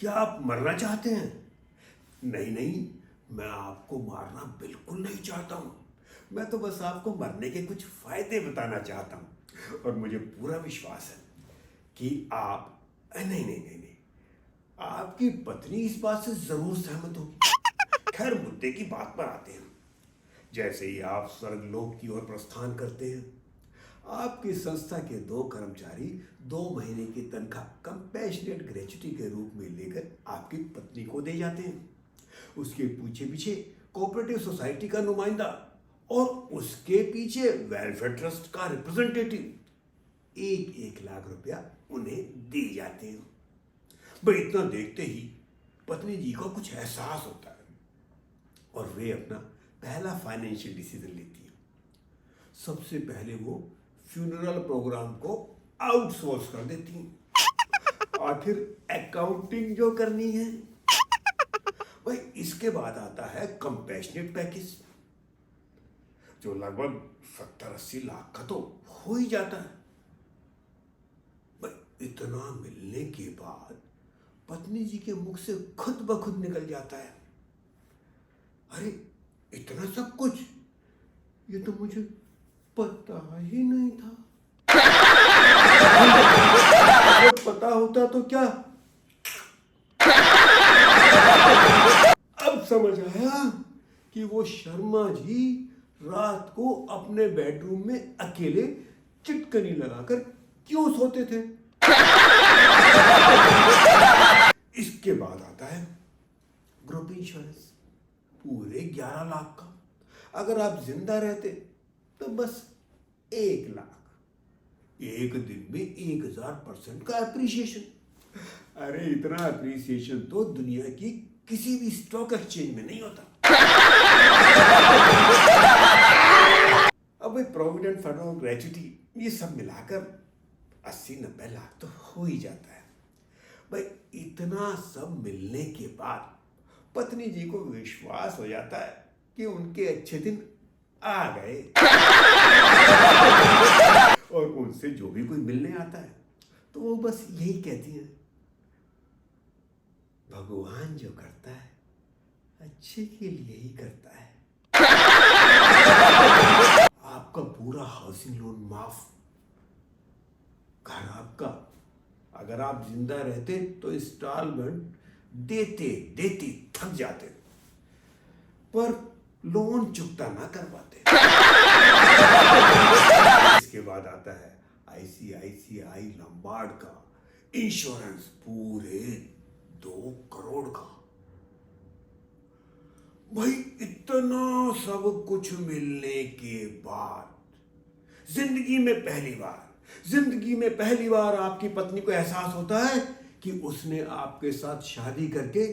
क्या आप मरना चाहते हैं? नहीं नहीं, मैं आपको मारना बिल्कुल नहीं चाहता हूँ। मैं तो बस आपको मरने के कुछ फायदे बताना चाहता हूँ और मुझे पूरा विश्वास है कि आप नहीं नहीं नहीं नहीं, आपकी पत्नी इस बात से जरूर सहमत होगी। खैर, मुद्दे की बात पर आते हैं। जैसे ही आप स्वर्गलोक की ओर प्रस्थान करते हैं, आपकी संस्था के दो कर्मचारी 2 महीने की तनख्वाह कंपैशनेट ग्रेच्युटी के रूप में लेकर आपकी पत्नी को दे जाते हैं। उसके पीछे पीछे कोऑपरेटिव सोसाइटी का नुमाइंदा और उसके पीछे वेलफेयर ट्रस्ट का रिप्रेजेंटेटिव 1-1 लाख रुपया उन्हें दे जाते हैं। भाई, इतना देखते ही पत्नी जी को कुछ एहसास होता है और वे अपना पहला फाइनेंशियल डिसीजन लेती है। सबसे पहले वो फ्यूनरल प्रोग्राम को आउटसोर्स कर देती हैं। आखिर अकाउंटिंग जो करनी है। भाई, इसके बाद आता है कंपैशनेट पैकेज, जो लगभग 70-80 लाख का तो हो ही जाता है। भाई, इतना मिलने के बाद पत्नी जी के मुख से खुद ब खुद निकल जाता है, अरे इतना सब कुछ, ये तो मुझे पता ही नहीं था। अगर पता होता तो क्या। अब समझ आया कि वो शर्मा जी रात को अपने बेडरूम में अकेले चिटकनी लगाकर क्यों सोते थे। इसके बाद आता है ग्रुप इंश्योरेंस, पूरे 11 लाख का। अगर आप जिंदा रहते तो बस 1 लाख। एक दिन में 1000% का एप्रिसिएशन। अरे इतना एप्रिसिएशन तो दुनिया की किसी भी स्टॉक एक्सचेंज में नहीं होता। अब प्रोविडेंट फंड और ग्रेच्युटी, ये सब मिलाकर 80-90 लाख तो हो ही जाता है। भाई, इतना सब मिलने के बाद पत्नी जी को विश्वास हो जाता है कि उनके अच्छे दिन आ गए। और उनसे जो भी कोई मिलने आता है तो वो बस यही कहती है, भगवान जो करता है अच्छे के लिए ही करता है। आपका पूरा हाउसिंग लोन माफ, घर आपका। अगर आप जिंदा रहते तो इंस्टॉलमेंट देते देते थक जाते, पर लोन चुकता ना कर पाते। इसके बाद आता है आईसीआईसीआई लंबार्ड का इंश्योरेंस, पूरे 2 करोड़ का। भाई, इतना सब कुछ मिलने के बाद जिंदगी में पहली बार आपकी पत्नी को एहसास होता है कि उसने आपके साथ शादी करके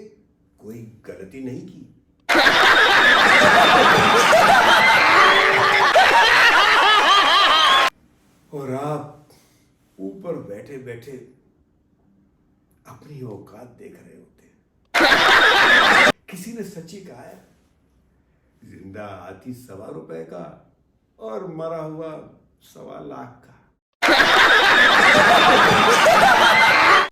कोई गलती नहीं की। और आप ऊपर बैठे बैठे अपनी औकात देख रहे होते हैं। किसी ने सच्ची कहा है, जिंदा हाथी 1.25 रुपए का और मरा हुआ 1.25 लाख का।